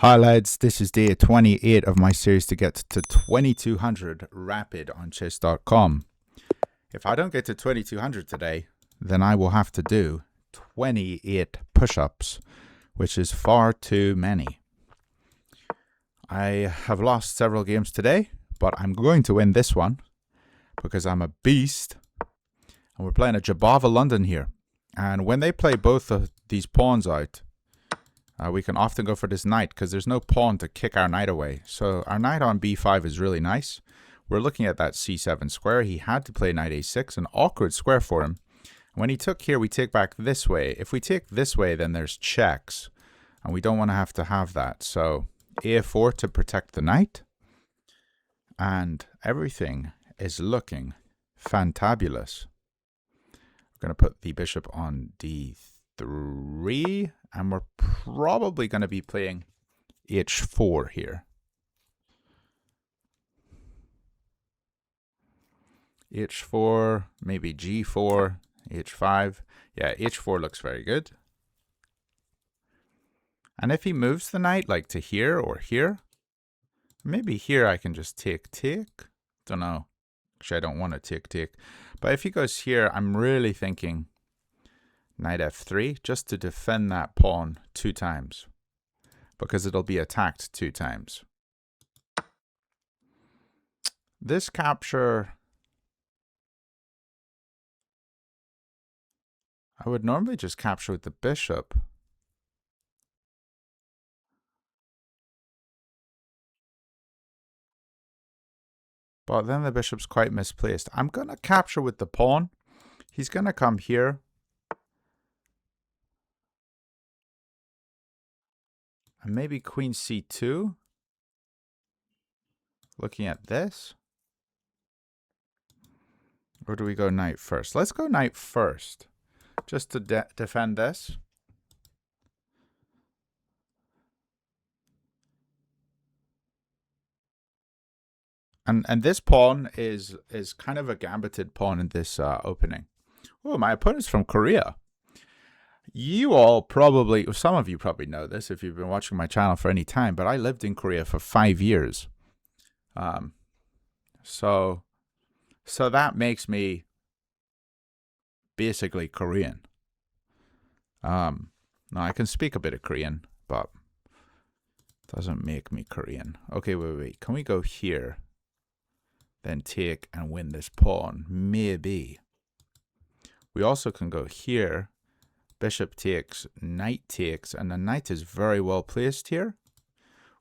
Hi lads, this is day 28 of my series to get to 2200 rapid on chess.com. If I don't get to 2200 today, then I will have to do 28 push-ups, which is far too many. I have lost several games today, but I'm going to win this one because I'm a beast. And we're playing a Jobava London here. And when they play both of these pawns out, we can often go for this knight because there's no pawn to kick our knight away. So our knight on b5 is really nice. We're looking at that c7 square. He had to play knight a6, an awkward square for him. When he took here, we take back this way. If we take this way, then there's checks. And we don't want to have that. So a4 to protect the knight. And everything is looking fantabulous. We're going to put the bishop on d3. And we're probably going to be playing h4 here. h4, maybe g4, h5. Yeah, h4 looks very good. And if he moves the knight like to here or here, maybe here I can just take. Don't know. Actually, I don't want to take. But if he goes here, I'm really thinking knight f3, just to defend that pawn 2 times. Because it'll be attacked 2 times. This capture, I would normally just capture with the bishop. But then the bishop's quite misplaced. I'm going to capture with the pawn. He's going to come here. And maybe queen c2. Looking at this. Or do we go knight first? Let's go knight first. Just to defend this. And this pawn is kind of a gambited pawn in this opening. Oh, my opponent's from Korea. You all probably, some of you probably know this if you've been watching my channel for any time, but I lived in Korea for 5 years. So that makes me basically Korean. Now I can speak a bit of Korean, but it doesn't make me Korean. Okay, wait. Can we go here? Then take and win this pawn? Maybe. We also can go here. Bishop takes, knight takes, and the knight is very well placed here.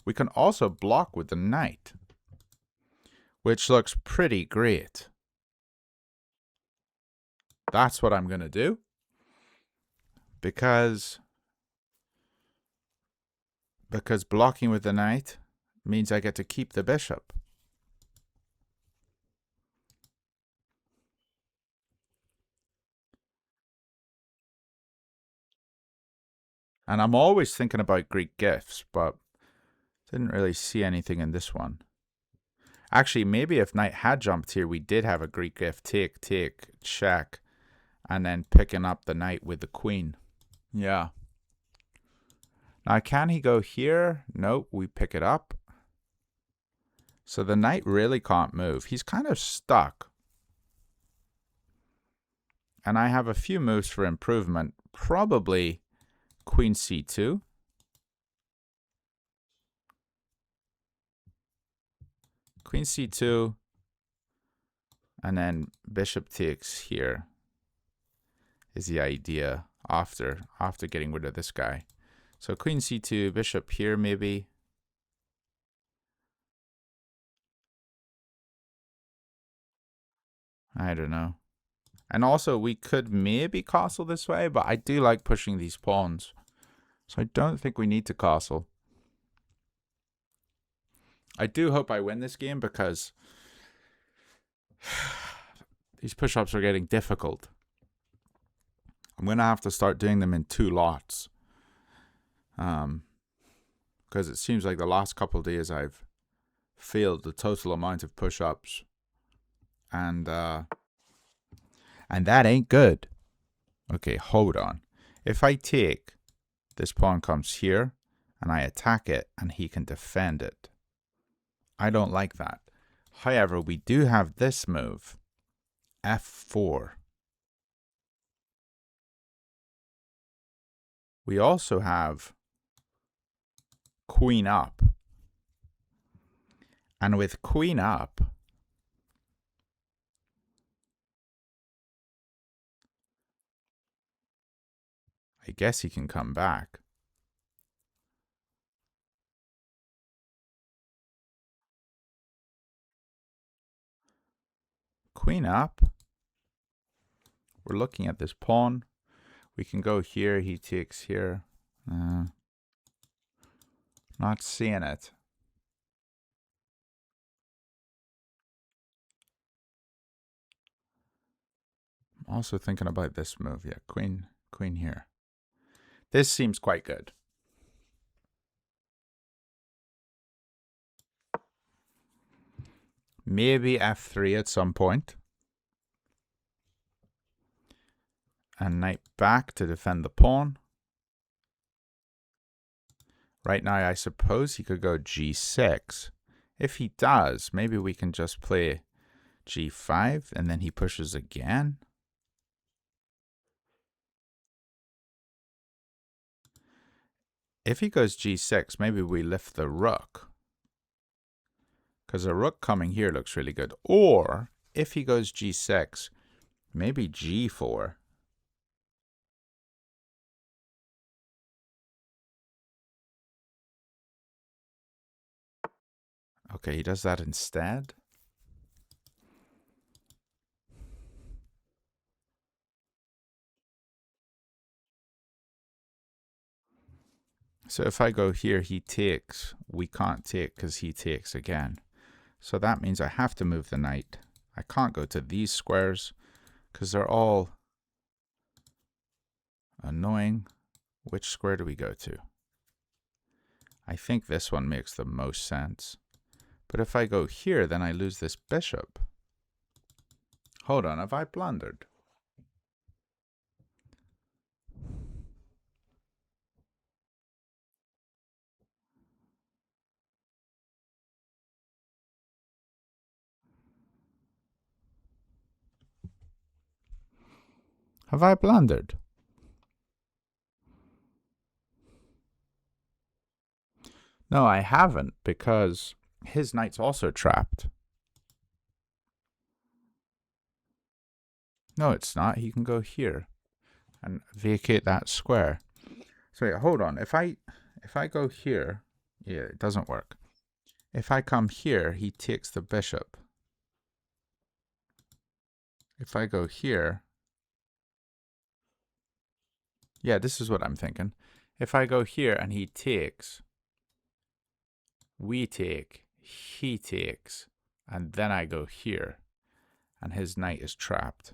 We can also block with the knight, which looks pretty great. That's what I'm going to do. Because blocking with the knight means I get to keep the bishop. And I'm always thinking about Greek gifts, but didn't really see anything in this one. Actually, maybe if knight had jumped here, we did have a Greek gift. Take, check, and then picking up the knight with the queen. Yeah. Now, can he go here? Nope, we pick it up. So the knight really can't move. He's kind of stuck. And I have a few moves for improvement. Probably queen c2. Queen c2. And then bishop takes here is the idea after getting rid of this guy. So queen c2, bishop here maybe. I don't know. And also we could maybe castle this way, but I do like pushing these pawns. So I don't think we need to castle. I do hope I win this game because these push-ups are getting difficult. I'm going to have to start doing them in 2 lots. Because it seems like the last couple of days I've failed the total amount of push-ups. And that ain't good. Okay, hold on. If I take, this pawn comes here. and I attack it, and he can defend it. I don't like that. However, we do have this move, f4. We also have queen up. And with queen up, I guess he can come back. Queen up. We're looking at this pawn. We can go here. He takes here. Not seeing it. I'm also thinking about this move. Yeah, queen here. This seems quite good. Maybe f3 at some point. And knight back to defend the pawn. Right now, I suppose he could go g6. If he does, maybe we can just play g5, and then he pushes again. If he goes g6, maybe we lift the rook. Because a rook coming here looks really good. Or, if he goes g6, maybe g4. Okay, he does that instead. So if I go here, he takes. We can't take because he takes again. So that means I have to move the knight. I can't go to these squares because they're all annoying. Which square do we go to? I think this one makes the most sense. But if I go here, then I lose this bishop. Hold on, have I blundered? Have I blundered? No, I haven't, because his knight's also trapped. No, it's not. He can go here and vacate that square. So wait, hold on. If I go here, yeah, it doesn't work. If I come here, he takes the bishop. If I go here, yeah, this is what I'm thinking. If I go here and he takes, we take, he takes, and then I go here, and his knight is trapped.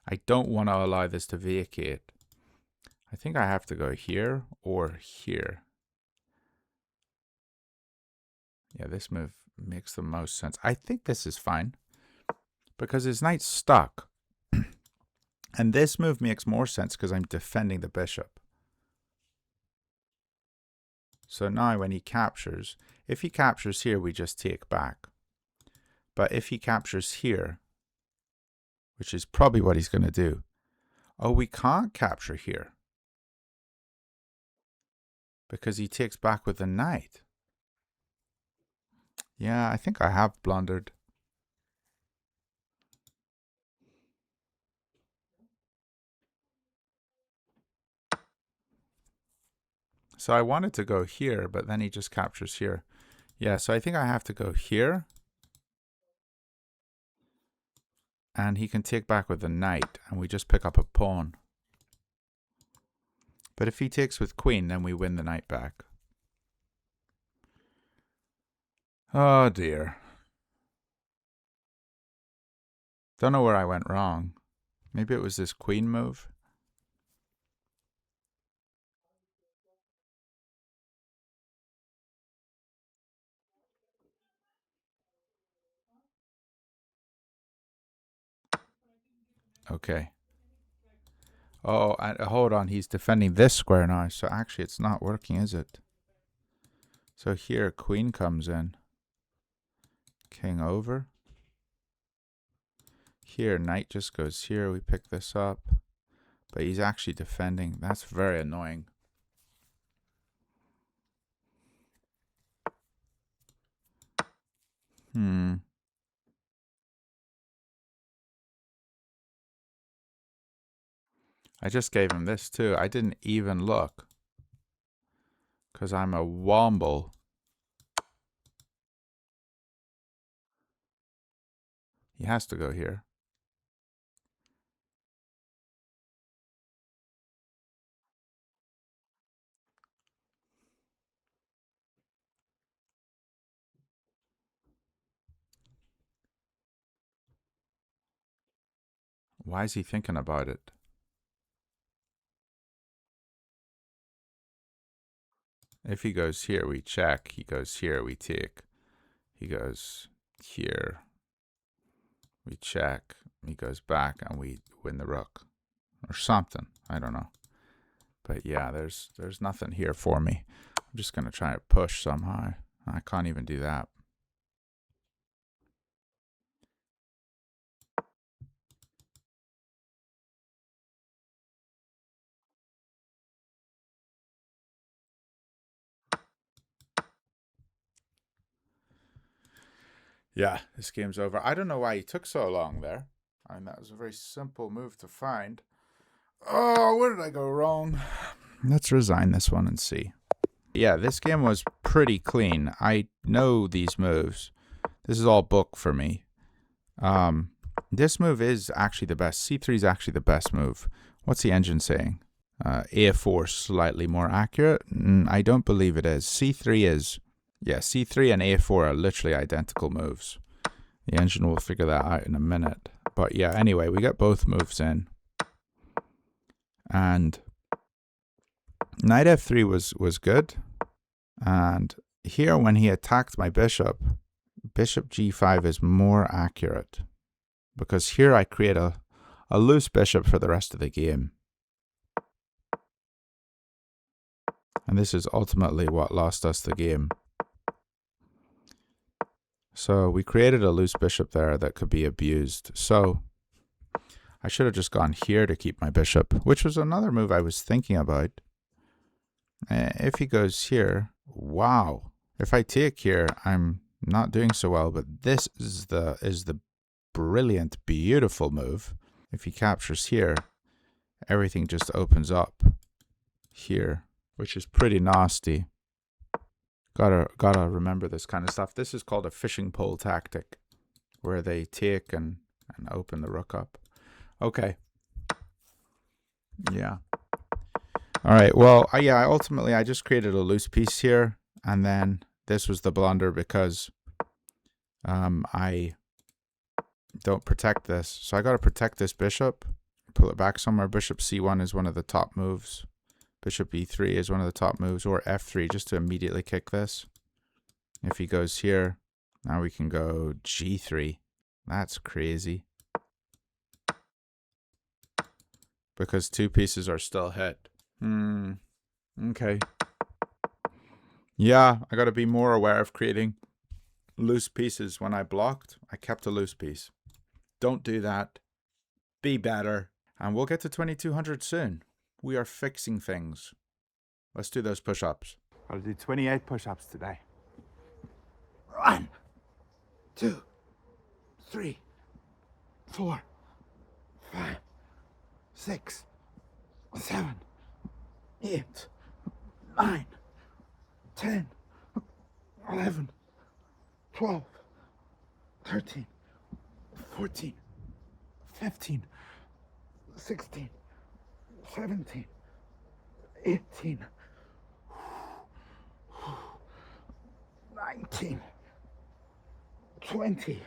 I don't want to allow this to vacate. I think I have to go here or here. Yeah, this move makes the most sense. I think this is fine because his knight's stuck. And this move makes more sense because I'm defending the bishop. So now when he captures, if he captures here, we just take back. But if he captures here, which is probably what he's going to do, oh, we can't capture here because he takes back with the knight. Yeah, I think I have blundered. So I wanted to go here, but then he just captures here. Yeah, so I think I have to go here. And he can take back with the knight, and we just pick up a pawn. But if he takes with queen, then we win the knight back. Oh dear. Don't know where I went wrong. Maybe it was this queen move. Okay. Oh, hold on. He's defending this square now. So actually, it's not working, is it? So here, queen comes in. King over. Here, knight just goes here. We pick this up. But he's actually defending. That's very annoying. I just gave him this too. I didn't even look. Because I'm a womble. He has to go here. Why is he thinking about it? If he goes here, we check. He goes here, we take. He goes here. We check. He goes back and we win the rook. Or something. I don't know. But yeah, there's nothing here for me. I'm just going to try to push somehow. I can't even do that. Yeah, this game's over. I don't know why he took so long there. I mean, that was a very simple move to find. Oh, where did I go wrong? Let's resign this one and see. Yeah, this game was pretty clean. I know these moves. This is all book for me. This move is actually the best. C3 is actually the best move. What's the engine saying? A4 slightly more accurate? I don't believe it is. C3 is. Yeah, C3 and A4 are literally identical moves. The engine will figure that out in a minute. But yeah, anyway, we got both moves in. And knight F3 was good. And here when he attacked my bishop, bishop G5 is more accurate. Because here I create a loose bishop for the rest of the game. And this is ultimately what lost us the game. So we created a loose bishop there that could be abused. So I should have just gone here to keep my bishop, which was another move I was thinking about. If he goes here, wow. If I take here, I'm not doing so well, but this is the brilliant, beautiful move. If he captures here, everything just opens up here, which is pretty nasty. Gotta remember this kind of stuff. This is called a fishing pole tactic, where they take and open the rook up. Okay. Yeah. All right. Well, yeah. Ultimately, I just created a loose piece here, and then this was the blunder because I don't protect this. So I got to protect this bishop. Pull it back somewhere. Bishop C1 is one of the top moves. Bishop E3 is one of the top moves, or F3 just to immediately kick this. If he goes here, now we can go G3. That's crazy. Because two pieces are still hit. Okay. Yeah, I got to be more aware of creating loose pieces. When I blocked, I kept a loose piece. Don't do that. Be better. And we'll get to 2200 soon. We are fixing things. Let's do those push-ups. I'll do 28 push-ups today. 1, 2, 3, 4, 5, 6, 7, 8, 9, 10, 11, 12, 13, 14, 15, 16, 17, 18, 19, 20,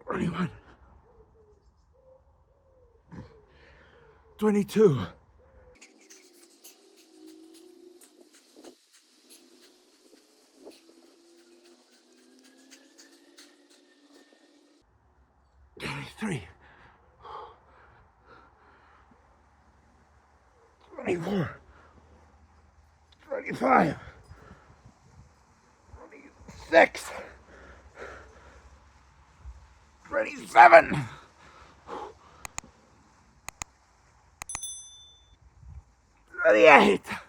21, 22. 23, 24, 25, 26, 27, 28,